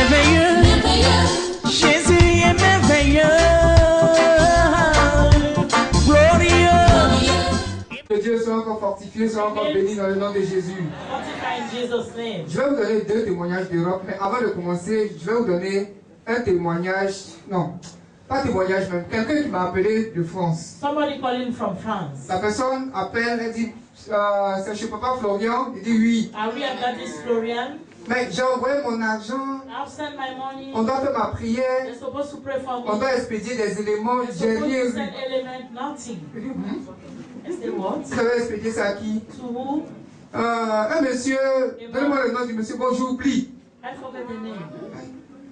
merveilleux. Jésus est merveilleux. Que Dieu soit encore fortifié, soit encore béni dans le nom de Jésus. Je vais vous donner 2 témoignages d'Europe, mais avant de commencer, je vais vous donner un témoignage, non, pas témoignage même, quelqu'un qui m'a appelé de France. Somebody calling from France. La personne appelle, elle dit, c'est chez Papa Florian, il dit oui. Are we at Daddy's Florian? Mais j'ai envoyé mon argent, I've sent my money. on doit faire ma prière, They're supposed to pray for me. on doit expédier des éléments, They're j'ai supposed rien to vu. send element, nothing. Je dis, I said, what? Vous avez expédié ça à qui? To who? Un monsieur, donnez-moi le nom du monsieur, bon j'oublie. I forgot the name.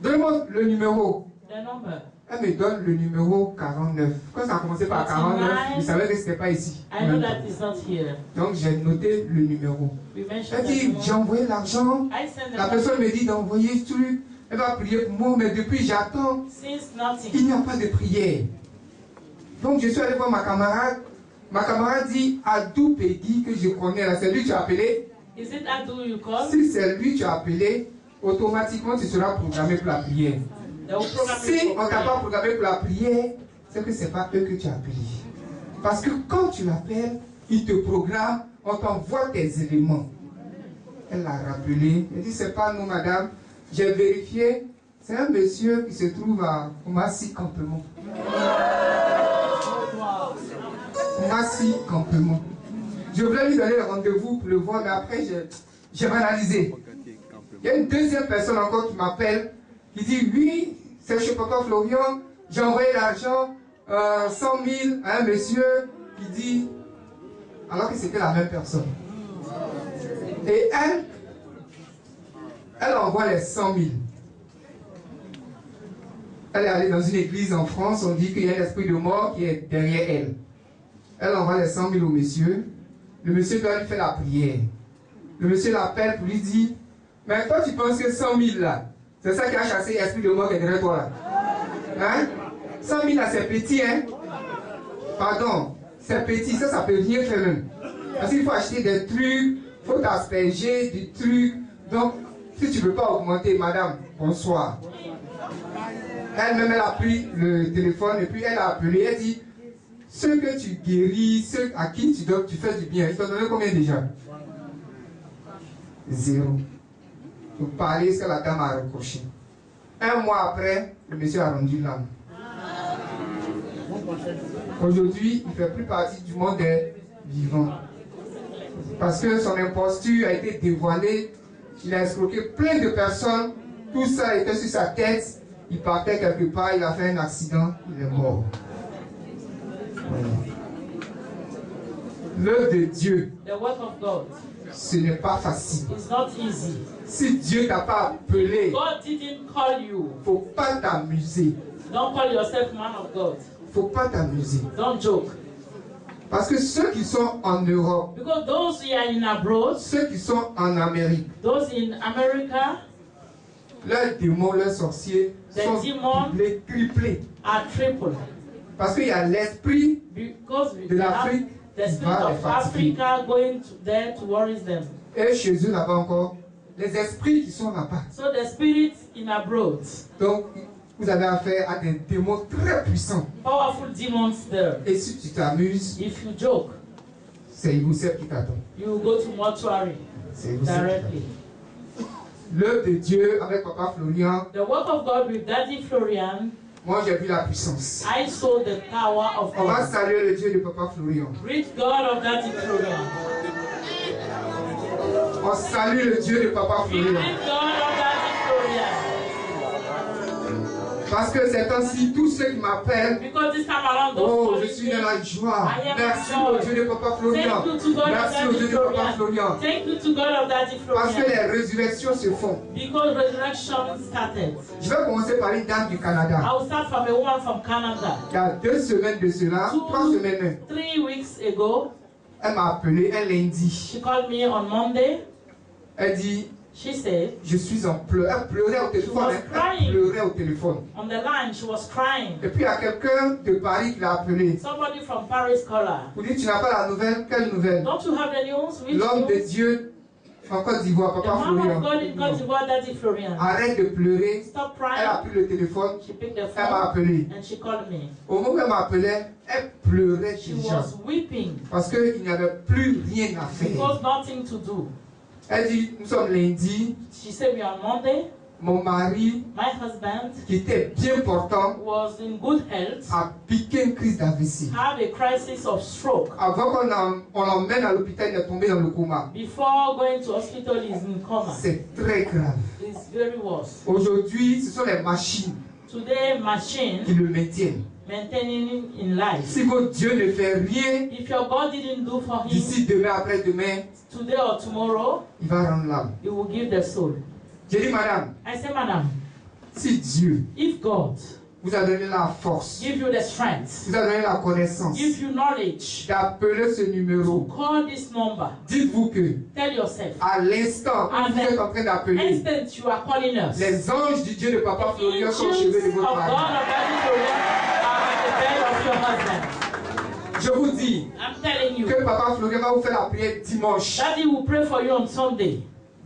Donnez-moi le numéro. The number. Elle me donne le numéro 49. Quand ça a commencé par 49, je savais que ce n'était pas ici. I know that it's not here. Donc j'ai noté le numéro. We mentioned Elle dit, j'ai envoyé l'argent. I sent La personne me dit d'envoyer ce truc. Elle va prier pour moi, mais depuis j'attends. since nothing. Il n'y a pas de prière. Donc je suis allé voir ma camarade. Ma camarade dit, Adou Peggy, que je connais là, c'est lui que tu as appelé. Is it Adu you call? Si c'est lui que tu as appelé, automatiquement tu seras programmé pour la prière. They will program you Si for on t'a prayer. pas programmé pour la prière, c'est que ce n'est pas eux que tu as appelé. Parce que quand tu l'appelles, il te programme, on t'envoie tes éléments. Elle l'a rappelé. Elle dit, c'est pas nous, madame. J'ai vérifié. C'est un monsieur qui se trouve à Massi Campement. Massi Campement. Je voulais lui donner le rendez-vous pour le voir, mais après, j'ai analysé. Il y a une deuxième personne encore qui m'appelle, qui dit, oui, c'est chez Papa Florian, j'ai envoyé l'argent, 100 000 à un monsieur qui dit, alors que c'était la même personne. Et elle envoie les 100 000. Elle est allée dans une église en France, on dit qu'il y a l'esprit de mort qui est derrière elle. Elle envoie les 100 000 au monsieur. Le monsieur doit lui faire la prière. Le monsieur l'appelle pour lui dire, mais toi tu penses que 100 000 là, c'est ça qui a chassé l'esprit de mort qui est derrière toi là. Hein? 100 000 là c'est petit, hein? Pardon, c'est petit, ça peut rien faire même. Parce qu'il faut acheter des trucs, il faut t'asperger des trucs. Donc, si tu ne veux pas augmenter, madame, bonsoir. Elle-même, elle a pris le téléphone et puis elle a appelé, elle dit, ceux que tu guéris, ceux à qui tu donnes, tu fais du bien, ils t'ont donné combien déjà? 0. Vous parlez ce que la dame a reproché. Un mois après, le monsieur a rendu l'âme. Aujourd'hui, il ne fait plus partie du monde des vivants. Parce que son imposture a été dévoilée, il a escroqué plein de personnes, tout ça était sur sa tête, il partait quelque part, il a fait un accident, il est mort. Voilà. L'œuvre de Dieu, The work of God. ce n'est pas facile. It's not easy. Si Dieu t'a pas appelé, God didn't call you. il ne faut pas t'amuser. Don't call yourself man of God. Il ne faut pas t'amuser. Don't joke. Parce que ceux qui sont en Europe, Because those who are in abroad, ceux qui sont en Amérique, those in America leurs démons, leurs sorciers The sont demons doublés, triplés. are triple. Parce qu'il y a l'esprit Because de l'Afrique the qui spirit va les of fatiguer. Africa going there to worry them. Et chez eux là-bas encore, les esprits qui sont là-bas. So the spirits in abroad, Donc, vous avez affaire à des démons très puissants. powerful demons there. Et si tu t'amuses, If you joke, c'est Youssef qui t'attend. you will go to mortuary C'est Youssef qui t'attend. directly. L'œuvre de Dieu avec Papa Florian, The work of God with Daddy Florian, moi j'ai vu la puissance. I saw the power of On va God. saluer le Dieu de Papa Florian. Great God of Daddy Florian. On salue le Dieu de Papa Florian. Great God of Daddy Florian. Parce que ces temps-ci, tous ceux qui m'appellent, Because this time around, those oh, calling je suis dans me, la joie. I am Merci joy. au Dieu de Papa Florian. Thank you to God of Merci au Daddy Dieu de Papa Florian. Florian. Thank you to God of Daddy Parce que Florian. les résurrections se font. Because resurrection started. Je vais commencer par une dame du Canada. I will start from a woman from Canada. Il y a 2 semaines de cela, 3 semaines même, 3 weeks ago, elle m'a appelé un lundi. she called me on Monday. Elle dit, She said, je suis en pleurs. Elle pleurait au téléphone. was Elle crying. pleurait au téléphone. on the line, she was crying. Et puis il y a quelqu'un de Paris qui l'a appelé. Somebody from Paris called her. Vous dites, tu n'as pas la nouvelle? Quelle nouvelle? Don't you have the news? Which L'homme de news? Dieu en Côte d'Ivoire, The Papa man of Florian. God in Côte d'Ivoire, Daddy Florian. Arrête de pleurer. Stop Elle a crying. pris le téléphone. She picked the Elle m'a phone appelé. and she called me. Au moment où elle m'appelait, elle pleurait She déjà. was weeping Parce qu'il n'y avait plus rien à because faire. nothing to do. Elle dit, nous sommes lundi. She said me on Monday, Mon mari, my husband qui était bien portant, was in good health, a piqué une crise d'AVC. had a crisis of stroke. Avant on l'emmène à l'hôpital, il est tombé dans le coma. Before going to hospital, he's in coma. C'est très grave. It's very worse. Aujourd'hui, ce sont les machines Today, qui machine le maintiennent. maintaining in life. Si votre Dieu ne fait rien, If your God didn't do for him d'ici demain, après-demain, today or tomorrow, il va rendre l'âme. he will give the soul. J'ai dit, madame, I say, madam, si Dieu if God vous a donné la force, give you the strength, vous a donné la connaissance give you knowledge d'appeler ce to numéro, call this number, dites-vous que tell yourself, à l'instant où vous êtes en train d'appeler, instant you are calling us, les anges du Dieu de Papa the Florian angels sont au of chevet God de of votre mari. Daddy Florian are at the bed of your husband. Je vous dis I'm telling you, que Papa Florian va vous faire la prière dimanche. Daddy will pray for you on Sunday.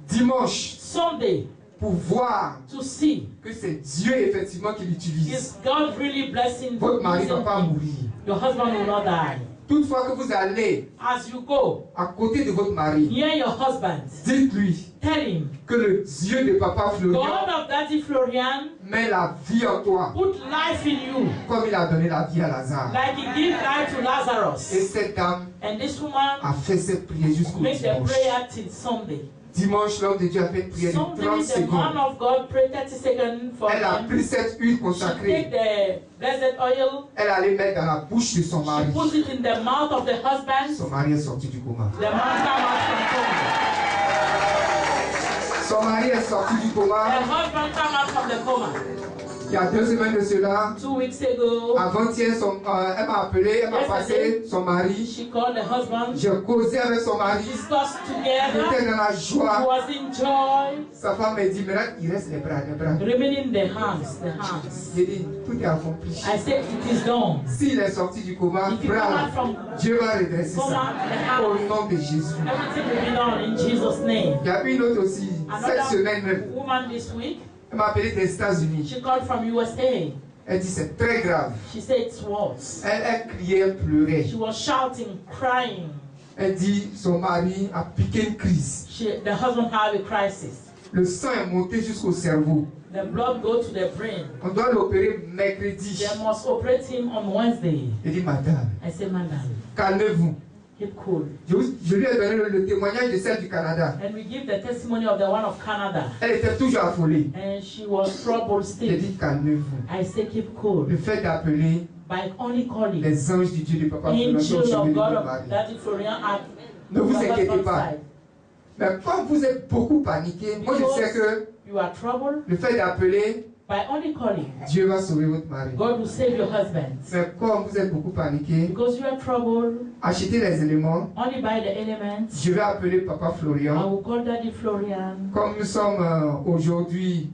Dimanche, Sunday, pour voir to see, que c'est Dieu effectivement qui l'utilise. is God really blessing Votre mari ne va pas him? mourir. Your husband will not die. Toutefois que vous allez As you go à côté de votre mari, near your husband, dites-lui tell him, que le Dieu de Papa Florian God of Daddy Florian, met la vie en toi, put life in you, comme il a donné la vie à Lazare. like he gave life to Et Lazarus. cette dame And this woman a fait cette prière jusqu'au make the dimanche. prayer till Sunday. Dimanche, l'homme de Dieu a fait une prière de Sunday, 30 the man secondes. of God prayed 30 seconds for Elle a him. pris cette huile She consacrée. take the blessed oil, Elle allait mettre dans la bouche de son she mari. put it in the mouth of the husband. Son mari est sorti du coma. The man came out from coma. Son mari est sorti du The coma. husband came out from the coma. Il y a 2 semaines de cela. 2 weeks ago, Avant-hier, elle m'a appelé, elle m'a passé son mari. she called the husband. J'ai causé avec son mari. Discussed Il together. était dans la He joie. was in joy. Sa femme m'a dit, maintenant, il reste les bras, les bras. Remaining the hands. J'ai dit, tout est accompli. I said it is done. S'il est sorti du coma, If you come bravo. out from Dieu va redresser ça. coma, the Au hands, nom de Jésus. everything will be done in Jesus' name. Il y a une autre aussi, cette Another semaine même. woman this week, Elle m'a appelé des États-Unis. she called from USA. Elle dit, c'est très grave. She said it's worse. Elle criait, elle pleurait. She was shouting, crying. Elle dit, son mari a piqué une crise. The husband had a crisis. Le sang est monté jusqu'au cerveau. The blood go to the brain. On doit l'opérer mercredi. They must operate him on Wednesday. Elle dit, madame, I said, madam, calmez-vous. keep cool. Je lui ai donné le témoignage de celle du Canada. And we give the testimony of the one of Canada. Elle était toujours affolée. And she was troubled J'ai still. dit, calmez-vous. I said, keep cool. Le fait d'appeler By only calling les anges du Dieu de Papa Florian sont angels chez of le God of mari. Daddy Florian at Ne vous the inquiétez husband's pas. side. Mais comme vous êtes beaucoup paniqué, moi je sais que You are troubled. le fait d'appeler, By only calling, Dieu va sauver votre mari. God will save your husband. Mais comme vous êtes beaucoup paniqué, Because you are troubled, achetez les éléments. only buy the elements. Je vais appeler Papa I Florian. will call Daddy Florian. Comme nous sommes aujourd'hui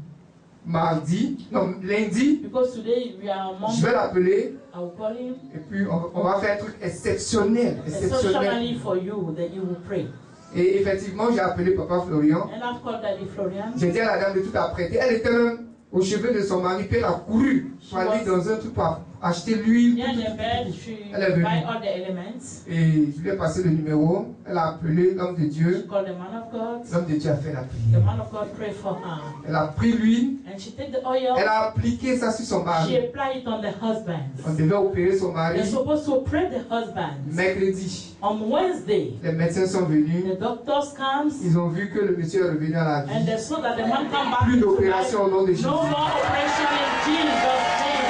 mardi, non lundi, Because today we are on je vais Monday, l'appeler I will call him. et puis on va faire un truc exceptionnel. Exceptionally for you that you will pray. Et effectivement, j'ai appelé Papa Florian. And I've called Daddy Florian. J'ai dit à la dame de tout apprêter. Elle était même au chevet de son mari, puis elle a couru pour aller dans un truc pour acheter l'huile. Near the bed, she Elle est venue. buy all the elements. Et je lui ai passé le numéro. Elle a appelé l'homme de She Dieu. called the man of God. L'homme de Dieu a fait la The prière. man of God prayed for her. Elle a pris l'huile. And she take the oil. Elle a appliqué ça sur son She mari. apply it on the On husband. devait opérer son mari They're supposed to pray the husband. mercredi. On Wednesday, Les médecins sont venus. the doctors comes Ils ont vu que le monsieur est revenu à la and vie. they saw that the man come back Plus into d'opération au life. nom de Jésus. No more operation in Jesus' name.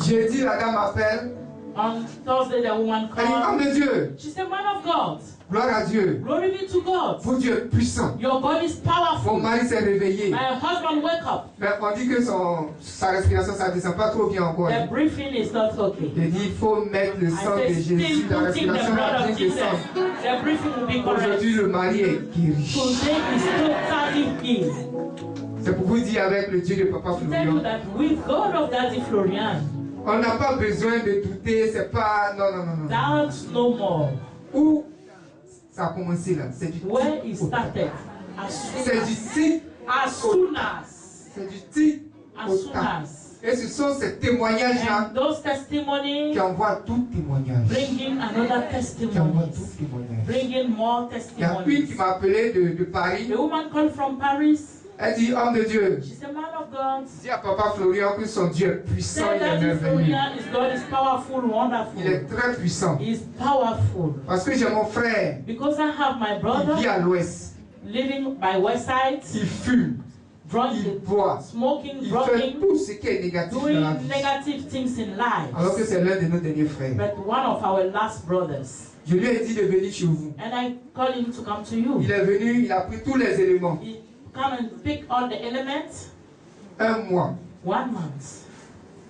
Jeudi, la dame m'appelle. On Thursday, the woman Elle dit, homme called. de Dieu, She said, man of God, gloire à Dieu. glory be to God. Votre Dieu est puissant. Your God is Mon powerful. mari s'est réveillé. My husband wake up. Mais on dit que sa respiration, ça ne descend pas trop bien encore. The breathing is not okay. J'ai dit, il faut mettre le I sang de said, Jésus. still La putting the respiration va blood bien of Jesus. descendre. The breathing will be correct. Aujourd'hui, le mari est guéri. Today is totally healed. C'est pour vous dire avec le Dieu de Papa To tell you Florian. that with God of Daddy Florian, On n'a pas besoin de douter, c'est pas... Non, non, non, non. doubt no more. Où ça a commencé là? C'est du Where tic it au started. tac. As soon C'est du as. tic As soon as. C'est du tic As au soon tac. as. Et ce sont ces témoignages-là And those testimonies qui envoient tout témoignage. bring in another Qui envoient tout testimonies. témoignage. Bring in more Il y a une qui testimonies. m'a appelé de Paris. A woman called from Paris. Elle dit, homme de Dieu, She's a man of God. dis à Papa Florian que son Dieu est puissant Say et that his merveilleux. Florian is God is powerful, Il wonderful. est très puissant. He is powerful. Parce que j'ai mon frère Because I have my qui brother vit à l'ouest. living by West Side, Il fume, il drunk, boit, smoking, il fait drinking, tout ce qui est négatif dans la doing vie. negative things in Alors que life. c'est l'un de nos derniers frères. But one of our last brothers, Je lui ai dit de venir chez vous. and I called him to come to you. Il est venu, il a pris tous les éléments. He come and pick all the elements. Un mois, 1 month.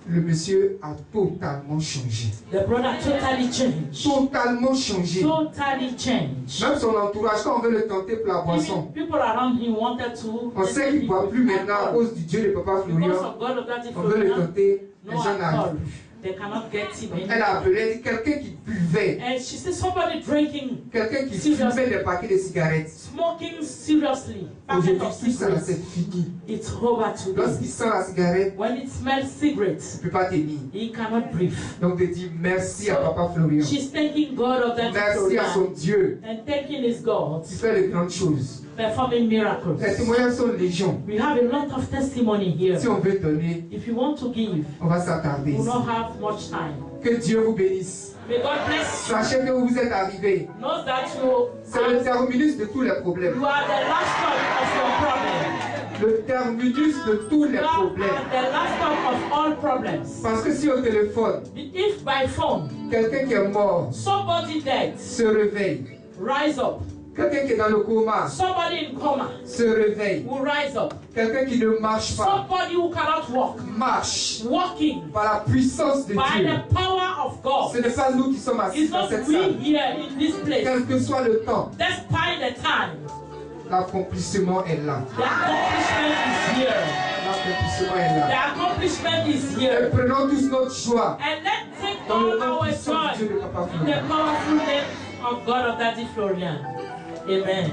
le monsieur a totalement changé. The brother totally changed. Totalement changé. Totally changed. Même son entourage, quand on veut le tenter pour la boisson, Even people around him wanted to. on sait qu'il ne boit plus maintenant à cause du Dieu de Papa Because Florian. of God of that On veut le Florian, tenter, les no gens n'arrivent alcohol. plus. They cannot get him Elle a anymore. appelé, elle dit quelqu'un qui buvait, And she said somebody drinking, quelqu'un qui fumait des paquets de cigarettes. smoking seriously. Packet Aujourd'hui, of tout ça là, cigarettes. c'est fini. It's over today. Lorsqu'il sent la cigarette, When it smells cigarettes, il ne peut pas tenir. he cannot breathe. Donc, de dire merci à Papa Florian. She's thanking God of that Merci à son Florian Dieu and thanking his God, qui fait de grandes choses. performing miracles. Les témoignages sont légion. We have a lot of testimony here. Si on veut donner, If you want to give, on va s'attarder we will ici. not have much time. Que Dieu vous bénisse. May God bless you. Sachez que vous êtes arrivés. Knows that you C'est le terminus de tous les problèmes. you are the last stop of your problem. Le terminus de tous les You are problèmes. the last stop of all problems. Parce que si au téléphone, If by phone quelqu'un qui est mort somebody dead, se réveille, rise up. quelqu'un qui est dans le coma Somebody in coma se réveille, will rise up. quelqu'un qui ne marche pas Somebody who cannot walk, marche walking par la puissance de by Dieu. the power of Ce God. n'est pas nous qui sommes assis It's dans not cette we salle. here in this place. Quel que soit le temps, Despite the time, l'accomplissement est là. the accomplishment is here. L'accomplissement est là. The accomplishment is Et here. prenons tous notre joie And let's take dans le all nom our puissant du joy Dieu de Papa in the Florian. powerful name of God of Daddy Florian. Amen.